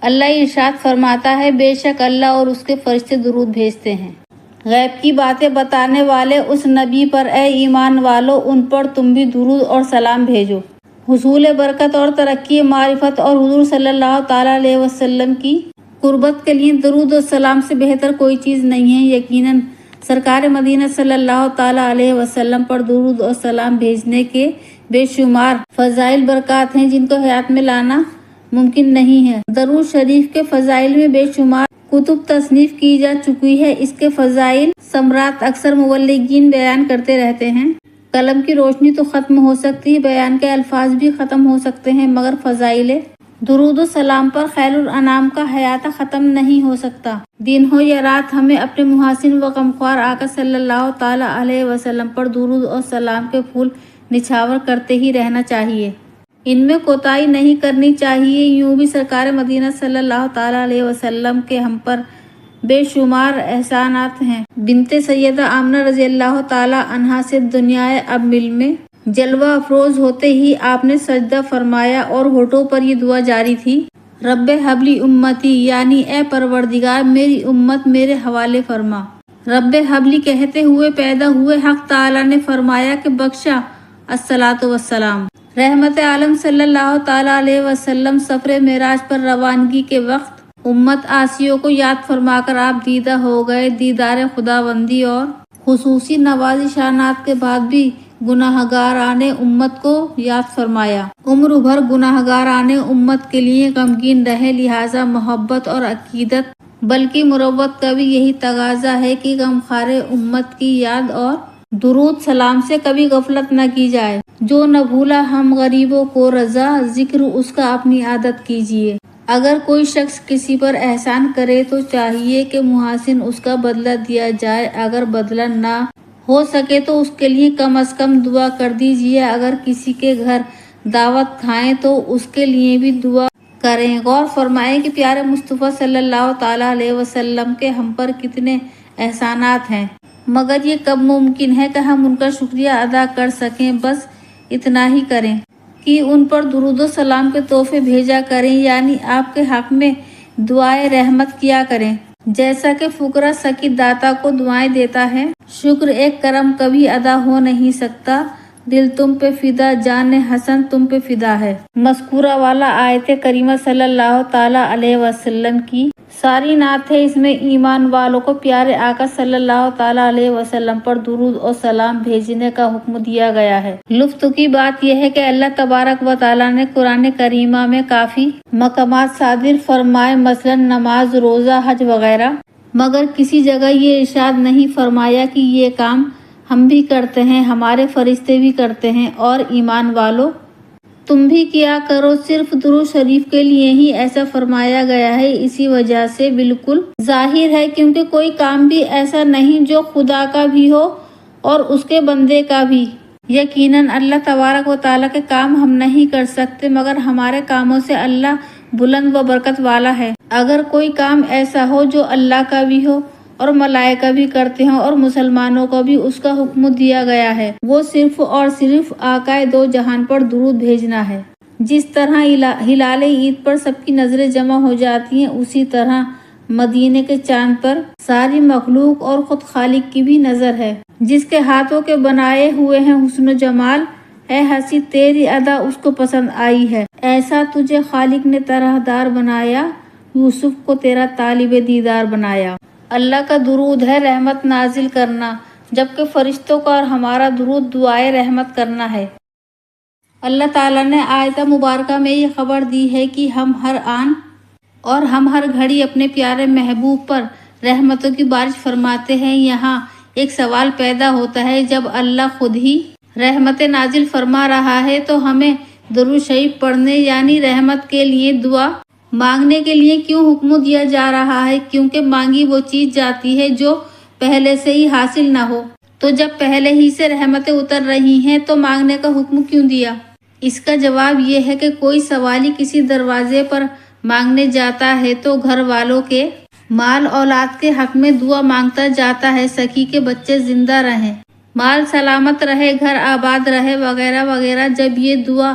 اللہ ارشاد فرماتا ہے، بے شک اللہ اور اس کے فرشتے درود بھیجتے ہیں غیب کی باتیں بتانے والے اس نبی پر، اے ایمان والو ان پر تم بھی درود اور سلام بھیجو۔ حصول برکت اور ترقی معرفت اور حضور صلی اللہ تعالیٰ علیہ وسلم کی قربت کے لیے درود و سلام سے بہتر کوئی چیز نہیں ہے۔ یقیناً سرکار مدینہ صلی اللہ تعالیٰ علیہ وسلم پر درود و سلام بھیجنے کے بے شمار فضائل برکات ہیں جن کو حیات میں لانا ممکن نہیں ہے۔ درود شریف کے فضائل میں بے شمار کتب تصنیف کی جا چکی ہے۔ اس کے فضائل ثمرات اکثر مبلغین بیان کرتے رہتے ہیں۔ قلم کی روشنی تو ختم ہو سکتی ہے، بیان کے الفاظ بھی ختم ہو سکتے ہیں، مگر فضائل درود و سلام پر خیر الانام کا احاطہ ختم نہیں ہو سکتا۔ دن ہو یا رات ہمیں اپنے محاسن و غمخوار آقا صلی اللہ تعالیٰ علیہ وسلم پر درود و سلام کے پھول نچھاور کرتے ہی رہنا چاہیے، ان میں کوتاہی نہیں کرنی چاہیے۔ یوں بھی سرکار مدینہ صلی اللہ تعالیٰ علیہ وسلم کے ہم پر بے شمار احسانات ہیں۔ بنت سیدہ آمنہ رضی اللہ تعالیٰ عنہا سے دنیا اب مل میں جلوہ افروز ہوتے ہی آپ نے سجدہ فرمایا اور ہونٹوں پر یہ دعا جاری تھی، رب ہب لی امتی، یعنی اے پروردگار میری امت میرے حوالے فرما۔ رب ہب لی کہتے ہوئے پیدا ہوئے حق تعالیٰ نے فرمایا کہ بخشا الصلاۃ والسلام۔ رحمت عالم صلی اللہ تعالیٰ علیہ وسلم سفر معراج پر روانگی کے وقت امت آسیوں کو یاد فرما کر آپ دیدہ ہو گئے۔ دیدار خداوندی اور خصوصی نوازشات کے بعد بھی گناہگاران امت کو یاد فرمایا۔ عمر بھر گناہگاران امت کے لیے غمگین رہے، لہٰذا محبت اور عقیدت بلکہ مروت کا بھی یہی تقاضا ہے کہ غمخوار امت کی یاد اور درود سلام سے کبھی غفلت نہ کی جائے۔ جو نہ بھولا ہم غریبوں کو رضا، ذکر اس کا اپنی عادت کیجیے۔ اگر کوئی شخص کسی پر احسان کرے تو چاہیے کہ محاسن اس کا بدلہ دیا جائے، اگر بدلہ نہ ہو سکے تو اس کے لیے کم از کم دعا کر دیجیے۔ اگر کسی کے گھر دعوت کھائیں تو اس کے لیے بھی دعا کریں۔ غور فرمائیں کہ پیارے مصطفیٰ صلی اللہ تعالیٰ علیہ وسلم کے ہم پر کتنے احسانات ہیں، مگر یہ کب ممکن ہے کہ ہم ان کا شکریہ ادا کر سکیں۔ بس اتنا ہی کریں کہ ان پر درود و سلام کے تحفے بھیجا کریں، یعنی آپ کے حق میں دعائے رحمت کیا کریں، جیسا کہ فقراء سکی داتا کو دعائیں دیتا ہے۔ شکر ایک کرم کبھی ادا ہو نہیں سکتا، دل تم پہ فدا، جان حسن تم پہ فدا ہے۔ مذکورہ والا آیت کریمہ صلی اللہ تعالیٰ علیہ وسلم کی ساری نعت ہے۔ اس میں ایمان والوں کو پیارے آقا صلی اللہ تعالیٰ علیہ وسلم پر درود و سلام بھیجنے کا حکم دیا گیا ہے۔ لطف کی بات یہ ہے کہ اللہ تبارک و تعالیٰ نے قرآن کریمہ میں کافی مقامات صادر فرمائے، مثلا نماز، روزہ، حج وغیرہ، مگر کسی جگہ یہ ارشاد نہیں فرمایا کہ یہ کام ہم بھی کرتے ہیں، ہمارے فرشتے بھی کرتے ہیں اور ایمان والو تم بھی کیا کرو۔ صرف درود شریف کے لیے ہی ایسا فرمایا گیا ہے۔ اسی وجہ سے بالکل ظاہر ہے کیونکہ کوئی کام بھی ایسا نہیں جو خدا کا بھی ہو اور اس کے بندے کا بھی۔ یقیناً اللہ تبارک و تعالیٰ کے کام ہم نہیں کر سکتے، مگر ہمارے کاموں سے اللہ بلند و برکت والا ہے۔ اگر کوئی کام ایسا ہو جو اللہ کا بھی ہو اور ملائکہ بھی کرتے ہوں اور مسلمانوں کو بھی اس کا حکم دیا گیا ہے، وہ صرف اور صرف آقا دو جہان پر درود بھیجنا ہے۔ جس طرح ہلال عید پر سب کی نظریں جمع ہو جاتی ہیں، اسی طرح مدینے کے چاند پر ساری مخلوق اور خود خالق کی بھی نظر ہے، جس کے ہاتھوں کے بنائے ہوئے ہیں حسن و جمال۔ اے ہنسی تیری ادا اس کو پسند آئی ہے، ایسا تجھے خالق نے طرح دار بنایا، یوسف کو تیرا طالب دیدار بنایا۔ اللہ کا درود ہے رحمت نازل کرنا، جبکہ فرشتوں کا اور ہمارا درود دعائے رحمت کرنا ہے۔ اللہ تعالیٰ نے آیت مبارکہ میں یہ خبر دی ہے کہ ہم ہر آن اور ہم ہر گھڑی اپنے پیارے محبوب پر رحمتوں کی بارش فرماتے ہیں۔ یہاں ایک سوال پیدا ہوتا ہے، جب اللہ خود ہی رحمت نازل فرما رہا ہے تو ہمیں درود شریف پڑھنے یعنی رحمت کے لیے دعا مانگنے کے لیے کیوں حکم دیا جا رہا ہے؟ کیونکہ مانگی وہ چیز جاتی ہے جو پہلے سے ہی حاصل نہ ہو، تو جب پہلے ہی سے رحمتیں اتر رہی ہیں تو مانگنے کا حکم کیوں دیا؟ اس کا جواب یہ ہے کہ کوئی سوالی کسی دروازے پر مانگنے جاتا ہے تو گھر والوں کے مال اولاد کے حق میں دعا مانگتا جاتا ہے، سکی کے بچے زندہ رہیں، مال سلامت رہے، گھر آباد رہے وغیرہ وغیرہ۔ جب یہ دعا